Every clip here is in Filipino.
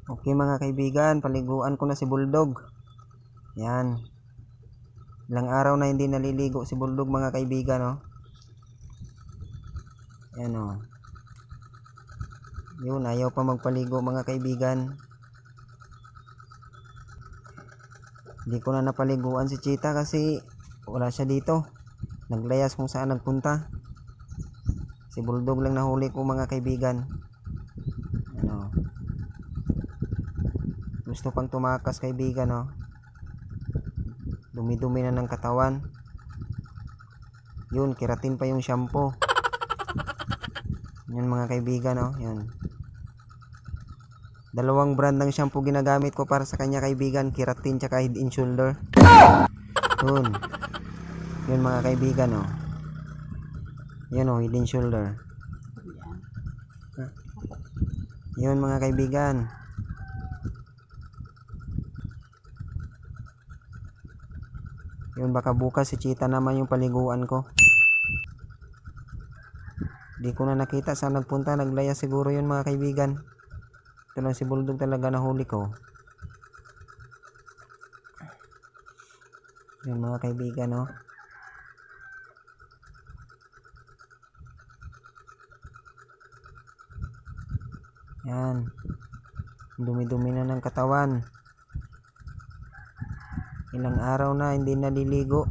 Okay mga kaibigan, paliguan ko na si Bulldog. Yan. Ilang araw na hindi naliligo si Bulldog mga kaibigan, oh. Yan, oh. Yun, ayaw pa magpaligo mga kaibigan. Hindi ko na napaliguan si Cheetah kasi wala siya dito. Naglayas kung saan nagpunta. Si Bulldog lang nahuli ko mga kaibigan. Ano? Gusto pang tumakas kaibigan, oh. Dumi-dumi na ng katawan. Yun, keratin pa yung shampoo. Yan mga kaibigan, oh. Yan. Dalawang brand ng shampoo ginagamit ko para sa kanya kaibigan, keratin tsaka Head and Shoulder. Yun. Yun mga kaibigan, oh. Yan, oh, Head and Shoulder. Yun mga kaibigan. Yun, baka bukas si Cheetah naman yung paliguan ko. Di ko na nakita saan nagpunta, naglaya siguro yun mga kaibigan. Ito lang si Bulldog talaga nahuli ko. Yun mga kaibigan, no. Yan. Dumi-dumi na ng katawan. Ilang araw na hindi naliligo.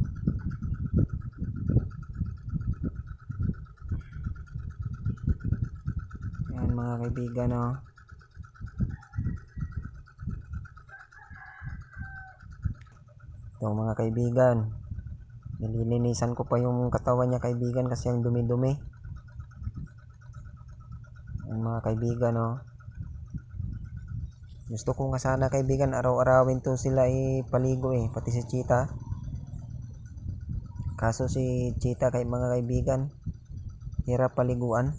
Yan mga kaibigan, no. Ito mga kaibigan, nililinisan ko pa yung katawan niya kaibigan kasi ang dumi-dumi. Yan mga kaibigan, no. Gusto ko nga sana kaibigan araw-arawin to sila ipaligo pati si Cheetah. Kaso si Cheetah kay mga kaibigan, hirap paliguan.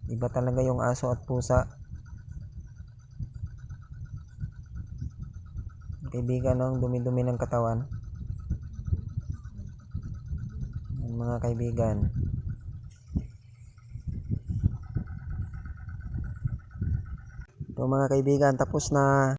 Iba talaga yung aso at pusa. Kaibigan, no, dumi-dumi ng katawan. Yan mga kaibigan. Ito mga kaibigan, tapos na.